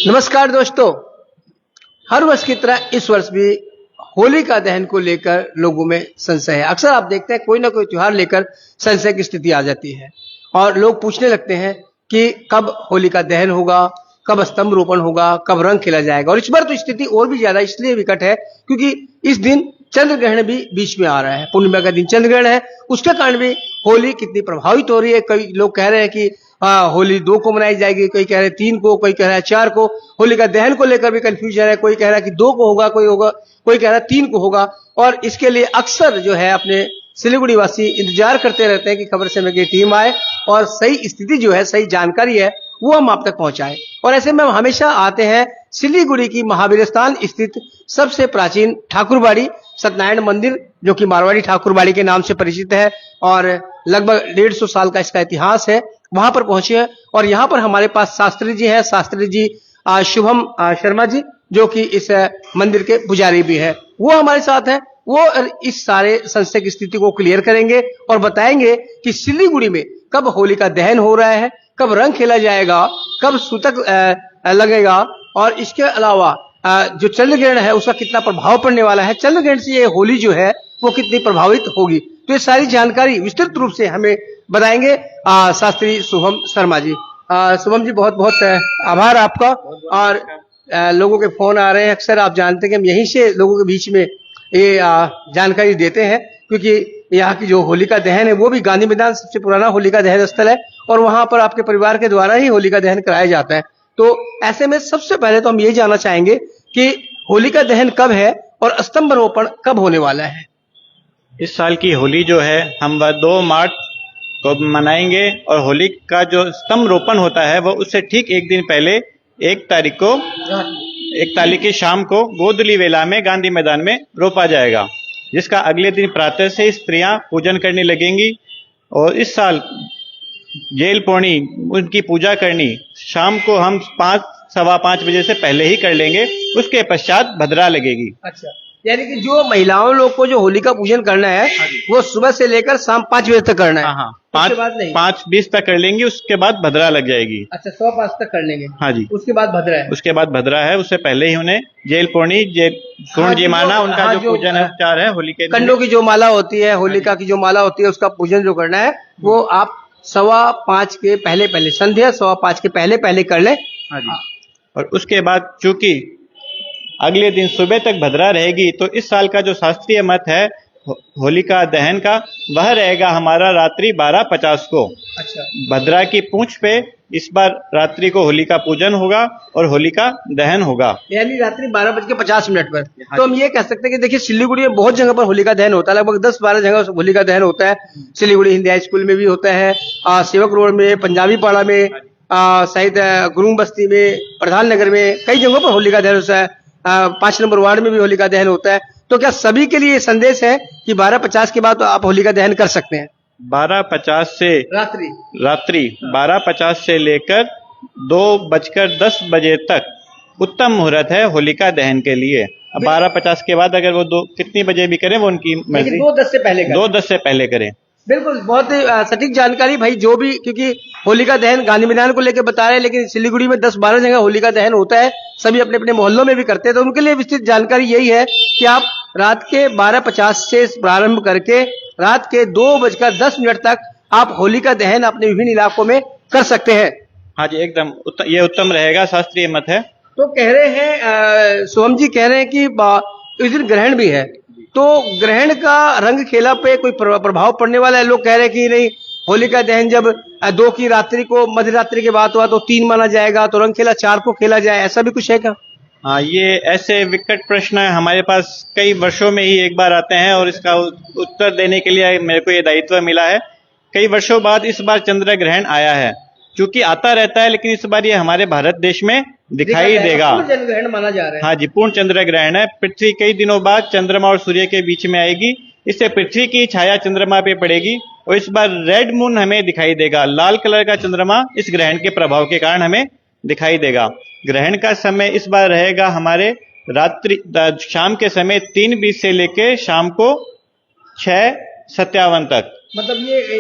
नमस्कार दोस्तों, हर वर्ष की तरह इस वर्ष भी होलिका दहन को लेकर लोगों में संशय है। अक्सर आप देखते हैं कोई ना कोई त्योहार लेकर संशय की स्थिति आ जाती है और लोग पूछने लगते हैं कि कब होलिका दहन होगा, कब स्तंभ रोपण होगा, कब रंग खेला जाएगा। और इस बार तो स्थिति और भी ज्यादा इसलिए विकट है क्योंकि इस दिन चंद्र ग्रहण भी बीच में आ रहा है। पूर्णिमा का दिन चंद्र ग्रहण है, उसके कारण भी होली कितनी प्रभावित हो रही है। कई लोग कह रहे हैं कि होली 2 को मनाई जाएगी, कोई कह रहे हैं 3 को, कोई कह रहा है 4 को। होलिका दहन को लेकर भी कंफ्यूजन है, कोई कह रहा है कि 2 को होगा, कोई कह रहा है 3 को होगा। और इसके लिए अक्सर जो है अपने सिलीगुड़ी वासी इंतजार करते रहते हैं कि खबर समय की टीम आए और सही स्थिति जो है, सही जानकारी है वो हम आप तक पहुंचाएं। और ऐसे में हम हमेशा आते हैं सिलीगुड़ी की महावीर स्थान स्थित सबसे प्राचीन ठाकुरबाड़ी सत्यनारायण मंदिर, जो कि मारवाड़ी ठाकुरबाड़ी के नाम से परिचित है और लगभग 150 साल का इसका इतिहास है। वहां पर पहुंचे हैं और यहाँ पर हमारे पास शास्त्री जी हैं, शास्त्री जी शुभम शर्मा जी, जो कि इस मंदिर के पुजारी भी है। वो हमारे साथ हैं, वो इस सारे संशय की स्थिति को क्लियर करेंगे और बताएंगे कि सिलीगुड़ी में कब होलिका दहन हो रहा है, कब रंग खेला जाएगा, कब सूतक लगेगा और इसके अलावा जो चंद्र ग्रहण है उसका कितना प्रभाव पड़ने वाला है, चंद्र ग्रहण से ये होली जो है वो कितनी प्रभावित होगी। तो ये सारी जानकारी विस्तृत रूप से हमें बताएंगे शास्त्री शुभम शर्मा जी। शुभम जी, बहुत बहुत आभार आपका। और लोगों के फोन आ रहे हैं, अक्सर आप जानते हैं कि हम यहीं से लोगों के बीच में ये जानकारी देते हैं क्योंकि यहाँ की जो होलिका दहन है वो भी गांधी मैदान सबसे पुराना होलिका दहन स्थल है और वहां पर आपके परिवार के द्वारा ही होलिका दहन कराया जाता है। तो ऐसे में सबसे पहले तो हम ये जानना चाहेंगे कि होलिका दहन कब है और स्तंभ रोपण कब होने वाला है। इस साल की होली जो है हम 2 मार्च को मनाएंगे और होली का जो स्तंभ रोपण होता है वो उससे ठीक एक दिन पहले 1 तारीख की शाम को गोधूली वेला में गांधी मैदान में रोपा जाएगा, जिसका अगले दिन प्रातः से स्त्रियां पूजन करने लगेंगी। और इस साल जेल पौनी उनकी पूजा करनी शाम को हम 5-5:15 बजे से पहले ही कर लेंगे, उसके पश्चात भद्रा लगेगी। अच्छा, यानी कि जो महिलाओं लोग को जो होली का पूजन करना है वो सुबह से लेकर शाम 5 बजे तक करना है। हाँ, 5:20 तक कर लेंगी, उसके बाद भद्रा लग जाएगी। अच्छा, 5:15 तक कर लेंगे। हाँ जी, उसके बाद भद्रा है। उसके बाद भद्रा है, उससे पहले ही उन्हें जेल पौनी जी माना उनका जो पूजन उपचार है होली के कंडों की जो माला होती है, होलिका की जो माला होती है उसका पूजन जो करना है वो आप 5:15 के पहले संध्या 5:15 के पहले कर ले। हाँ जी। और उसके बाद चूंकि अगले दिन सुबह तक भद्रा रहेगी तो इस साल का जो शास्त्रीय मत है होलिका दहन का वह रहेगा हमारा रात्रि 12:50 को। अच्छा, भद्रा की पूंछ पे इस बार रात्रि को होलिका पूजन होगा और होलिका दहन होगा, यानी रात्रि 12:50 पर। तो हम ये कह सकते हैं कि देखिए सिलीगुड़ी में बहुत जगह पर होलिका दहन होता है, लगभग 10-12 जगह होलिका दहन होता है। सिलीगुड़ी हिंदी हाई स्कूल में भी होता है, सेवक रोड में, पंजाबी पाड़ा में, शायद गुरुंग बस्ती में, प्रधान नगर में, कई जगहों पर होलिका दहन होता है। 5 नंबर वार्ड में भी होलिका दहन होता है। तो क्या सभी के लिए संदेश है कि 12:50 के बाद तो आप होलिका दहन कर सकते हैं? 12:50 से रात्रि 12:50 से लेकर 2:10 बजे तक उत्तम मुहूर्त है होलिका दहन के लिए। अब 12:50 के बाद अगर वो कितनी बजे भी करें वो उनकी मर्जी, 2:10 से पहले 2:10 से पहले करें। बिल्कुल, बहुत ही सटीक जानकारी भाई। जो भी, क्योंकि होलिका दहन गांधी मैदान को लेकर बता रहे हैं लेकिन सिलीगुड़ी में 10-12 जगह होलिका दहन होता है, सभी अपने अपने मोहल्लों में भी करते हैं। तो उनके लिए विस्तृत जानकारी यही है कि आप रात के 12:50 से प्रारंभ करके रात के 2:10 तक आप होलिका दहन अपने विभिन्न इलाकों में कर सकते हैं। हाँ जी, एकदम ये उत्तम रहेगा, शास्त्रीय मत है। तो कह रहे हैं सोहम जी कह रहे हैं कि इस दिन ग्रहण भी है, तो ग्रहण का रंग खेला पे कोई प्रभाव पड़ने वाला है? लोग कह रहे हैं कि नहीं, होलिका दहन जब 2 की रात्रि को मध्य रात्रि के बाद हुआ तो 3 माना जाएगा, तो रंग खेला 4 को खेला जाए, ऐसा भी कुछ है क्या? हाँ, ये ऐसे विकट प्रश्न हमारे पास कई वर्षों में ही एक बार आते हैं और इसका उत्तर देने के लिए मेरे को ये दायित्व मिला है। कई वर्षों बाद इस बार चंद्र ग्रहण आया है, चूंकि आता रहता है लेकिन इस बार ये हमारे भारत देश में दिखाई देगा। पूर्ण चंद्र ग्रहण माना जा रहा है। हाँ जी, पूर्ण चंद्र ग्रहण है। पृथ्वी कई दिनों बाद चंद्रमा और सूर्य के बीच में आएगी, इससे पृथ्वी की छाया चंद्रमा पे पड़ेगी और इस बार रेड मून हमें दिखाई देगा। लाल कलर का चंद्रमा इस ग्रहण के प्रभाव के कारण हमें दिखाई देगा। ग्रहण का समय इस बार रहेगा हमारे शाम के समय 3:20 से लेके शाम को 6:57 तक। मतलब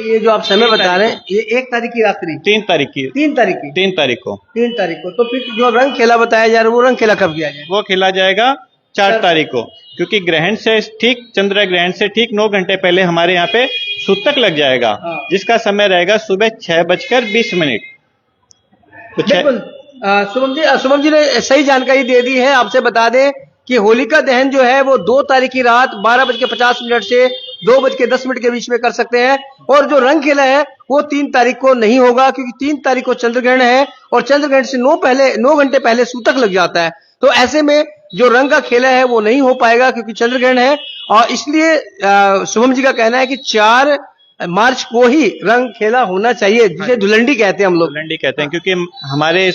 ये जो आप समय बता रहे हैं, ये 1 तारीख की रात्रि, 3 तारीख की, 3 तारीख की, 3 तारीख को, 3 तारीख को। तो फिर जो रंग खेला बताया जा रहा है, वो रंग खेला कब किया जाए? वो खेला जाएगा 4 तारीख को, क्योंकि ग्रहण से ठीक, चंद्र ग्रहण से ठीक 9 घंटे पहले हमारे यहाँ पे सूतक लग जाएगा, जिसका समय रहेगा सुबह 6:20। तो बिल्कुल। शुभम जी ने सही जानकारी दे दी है। आपसे बता दें कि होलिका दहन जो है वो 2 तारीख की रात 12:50 से 2:10 के बीच में कर सकते हैं, और जो रंग खेला है वो 3 तारीख को नहीं होगा, क्योंकि 3 तारीख को चंद्र ग्रहण है और चंद्र ग्रहण से 9 घंटे पहले सूतक लग जाता है। तो ऐसे में जो रंग का खेला है वो नहीं हो पाएगा, क्योंकि चंद्र ग्रहण है। और इसलिए शुभम जी का कहना है कि 4 मार्च को ही रंग खेला होना चाहिए, जिसे धुलंडी कहते हैं हम लोग। धुलंडी कहते हैं, क्योंकि हमारे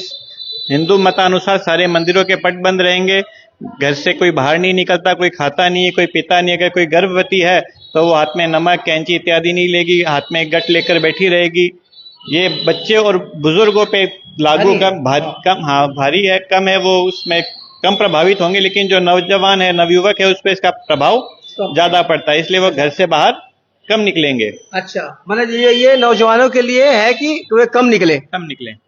हिंदू मतानुसार सारे मंदिरों के पट बंद रहेंगे, घर से कोई बाहर नहीं निकलता, कोई खाता नहीं है, कोई पीता नहीं है। अगर कोई गर्भवती है तो वो हाथ में नमक, कैंची इत्यादि नहीं लेगी, हाथ में गट लेकर बैठी रहेगी। ये बच्चे और बुजुर्गों पे लागू भारी है, कम है, वो उसमें कम प्रभावित होंगे, लेकिन जो नौजवान है, नवयुवक है, उस पर इसका प्रभाव ज्यादा पड़ता है, इसलिए वो घर से बाहर कम निकलेंगे। अच्छा, मतलब ये नौजवानों के लिए है कि वे कम निकले।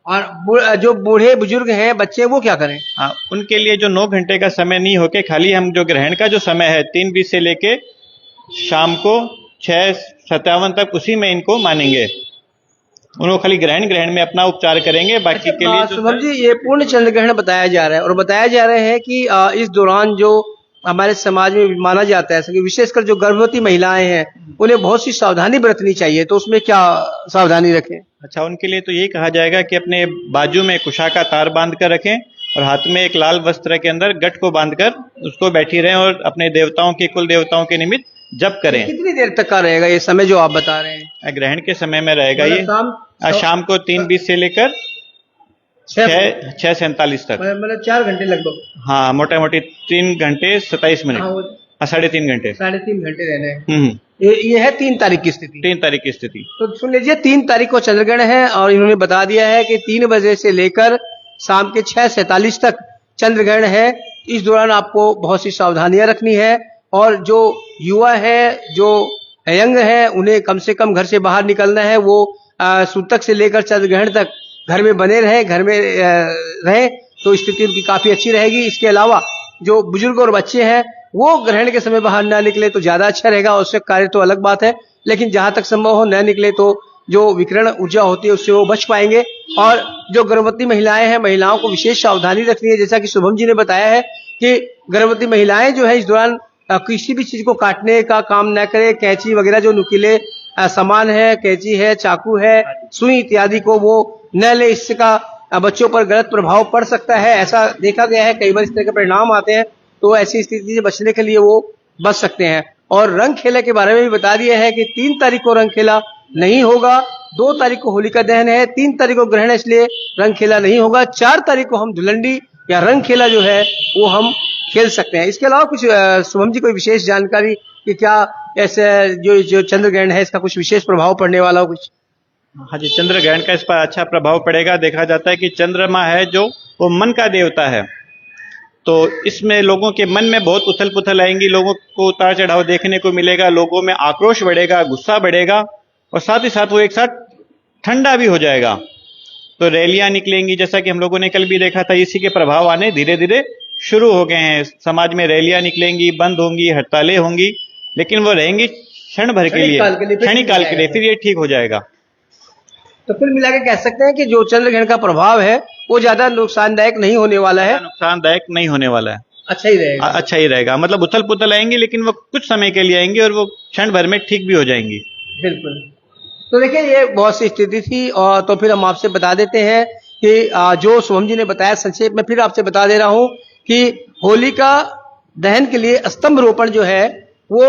और जो बूढ़े बुजुर्ग हैं, बच्चे, वो क्या करें? हाँ, उनके लिए जो 9 घंटे का समय नहीं होके खाली हम जो ग्रहण का जो समय है 3:20 से लेके शाम को 6:57 तक, उसी में इनको मानेंगे। उनको खाली ग्रहण में अपना उपचार करेंगे, बाकी के लिए शुभम जी, ये पूर्ण चंद्र ग्रहण बताया जा रहा है, और बताया जा रहा है कि इस दौरान जो हमारे समाज में माना जाता है कि विशेषकर जो गर्भवती महिलाएं हैं उन्हें बहुत सी सावधानी बरतनी चाहिए, तो उसमें क्या सावधानी रखें? अच्छा, उनके लिए तो यही कहा जाएगा कि अपने बाजू में कुशा का तार बांध कर रखें और हाथ में एक लाल वस्त्र के अंदर गट को बांधकर उसको बैठी रहें और अपने देवताओं के, कुल देवताओं के निमित्त जप करें। कितनी देर तक का रहेगा ये समय जो आप बता रहे हैं? ग्रहण के समय में रहेगा ये शाम को 3:20 से लेकर 6:47 तक, मतलब 4 घंटे लगभग। हाँ, मोटा मोटी 3 घंटे 27 मिनट, 3.5 घंटे, 3.5 घंटे रहने हैं। ये है 3 तारीख की स्थिति। 3 तारीख की स्थिति। तो सुन लीजिए, 3 तारीख को चंद्रग्रहण है और इन्होंने बता दिया है कि 3 बजे से लेकर शाम के 6:47 तक चंद्रग्रहण है। इस दौरान आपको बहुत सी सावधानियां रखनी है, और जो युवा है, जो यंग है, उन्हें कम से कम घर से बाहर निकलना है। वो सूतक से लेकर चंद्रग्रहण तक घर में बने रहे, घर में रहे तो स्थिति उनकी काफी अच्छी रहेगी। इसके अलावा जो बुजुर्ग और बच्चे हैं वो ग्रहण के समय बाहर ना निकले तो ज्यादा अच्छा रहेगा। आवश्यक कार्य तो अलग बात है, लेकिन जहां तक संभव हो न निकले तो जो विकिरण ऊर्जा होती है उससे वो बच पाएंगे। और जो गर्भवती महिलाएं हैं, महिलाओं को विशेष सावधानी रखनी है। जैसा कि शुभम जी ने बताया है कि गर्भवती महिलाएं जो है इस दौरान किसी भी चीज को काटने का काम न करे। कैंची वगैरह जो नुकीले सामान है, कैंची है, चाकू है, सुई इत्यादि को वो न ले, इसका बच्चों पर गलत प्रभाव पड़ सकता है। ऐसा देखा गया है, कई बार इस तरह के परिणाम आते हैं, तो ऐसी स्थिति से बचने के लिए वो बच सकते हैं। और रंग खेला के बारे में भी बता दिया है कि 3 तारीख को रंग खेला नहीं होगा, 2 तारीख को होलिका दहन है, 3 तारीख को ग्रहण है, इसलिए रंग खेला नहीं होगा। 4 तारीख को हम धुलंडी या रंग खेला जो है वो हम खेल सकते हैं। इसके अलावा कुछ शुभम जी कोई विशेष जानकारी कि क्या ऐसे जो चंद्र ग्रहण है इसका कुछ विशेष प्रभाव पड़ने वाला हो कुछ? हाँ जी, चंद्र ग्रहण का इस पर अच्छा प्रभाव पड़ेगा। देखा जाता है कि चंद्रमा है जो वो मन का देवता है, तो इसमें लोगों के मन में बहुत उथल पुथल आएंगी, लोगों को उतार चढ़ाव देखने को मिलेगा, लोगों में आक्रोश बढ़ेगा, गुस्सा बढ़ेगा, और साथ ही साथ वो एक साथ ठंडा भी हो जाएगा। तो रैलियां निकलेंगी, जैसा कि हम लोगों ने कल भी देखा था। इसी के प्रभाव आने धीरे धीरे शुरू हो गए हैं। समाज में रैलियां निकलेंगी, बंद होंगी, हड़तालें होंगी, लेकिन वो रहेंगी क्षण भर के लिए, क्षणिक काल के लिए, फिर ये ठीक हो जाएगा। तो कुल मिला के कह सकते हैं कि जो चंद्र ग्रहण का प्रभाव है वो ज्यादा नुकसानदायक नहीं होने वाला है। नुकसानदायक नहीं होने वाला है, अच्छा ही रहेगा। अच्छा ही रहेगा। मतलब उथल पुथल आएंगे, लेकिन वो कुछ समय के लिए आएंगे और वो क्षण भर में ठीक भी हो जाएंगी। बिल्कुल। तो देखिए, ये बहुत सी स्थिति थी, और तो फिर हम आपसे बता देते हैं कि जो शुभम जी ने बताया, संक्षेप में फिर आपसे बता दे रहा हूं कि होलिका दहन के लिए स्तंभ रोपण जो है वो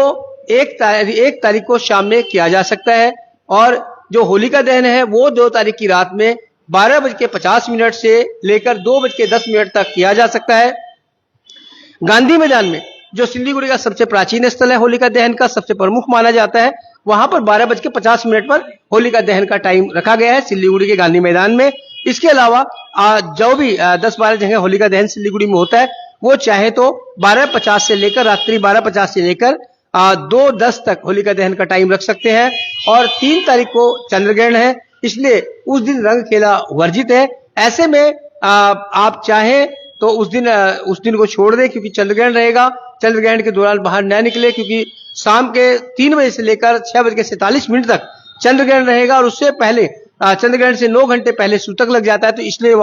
1 तारीख को शाम में किया जा सकता है, और जो होलिका दहन है वो 2 तारीख की रात में 12:50 से लेकर 2:10 तक किया जा सकता है। गांधी मैदान में, जो सिल्लीगुड़ी का सबसे प्राचीन स्थल है होलिका दहन का, सबसे प्रमुख माना जाता है, वहां पर 12:50 पर होलिका दहन का टाइम रखा गया है सिल्लीगुड़ी के गांधी मैदान में। इसके अलावा जो भी 10-12 जगह होलिका दहन सिल्लीगुड़ी में होता है, वो चाहे तो 12:50 से लेकर रात्रि 12:50 से लेकर 2:10 तक होलिका दहन का टाइम रख सकते हैं। और 3 तारीख को चंद्र ग्रहण है, इसलिए उस दिन रंग खेला वर्जित है। ऐसे में आप चाहें तो उस दिन को छोड़ दें, क्योंकि चंद्र ग्रहण रहेगा। चंद्र ग्रहण के दौरान बाहर न निकले, क्योंकि शाम के 3 बजे से लेकर 6:47 तक चंद्र ग्रहण रहेगा, और उससे पहले चंद्र ग्रहण से 9 घंटे पहले सूतक लग जाता है, तो इसलिए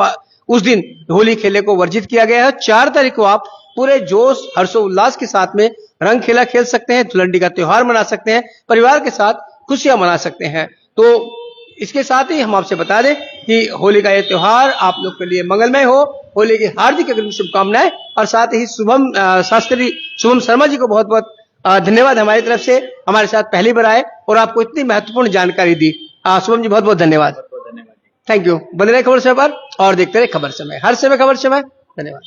उस दिन होली खेलने को वर्जित किया गया है। 4 तारीख को आप पूरे जोश हर्षोल्लास के साथ में रंग खेला खेल सकते हैं, धुलंडी का त्योहार मना सकते हैं, परिवार के साथ खुशियां मना सकते हैं। तो इसके साथ ही हम आपसे बता दें कि होली का यह त्योहार आप लोग के लिए मंगलमय हो। होली की हार्दिक अग्रिम शुभकामनाएं, और साथ ही शास्त्री शुभम शर्मा जी को बहुत बहुत धन्यवाद हमारी तरफ से, हमारे साथ पहली बार आए और आपको इतनी महत्वपूर्ण जानकारी दी। शुभम जी बहुत बहुत धन्यवाद। Thank you. बने रहे खबर समय पर और देखते रहे खबर समय, हर समय खबर समय। धन्यवाद।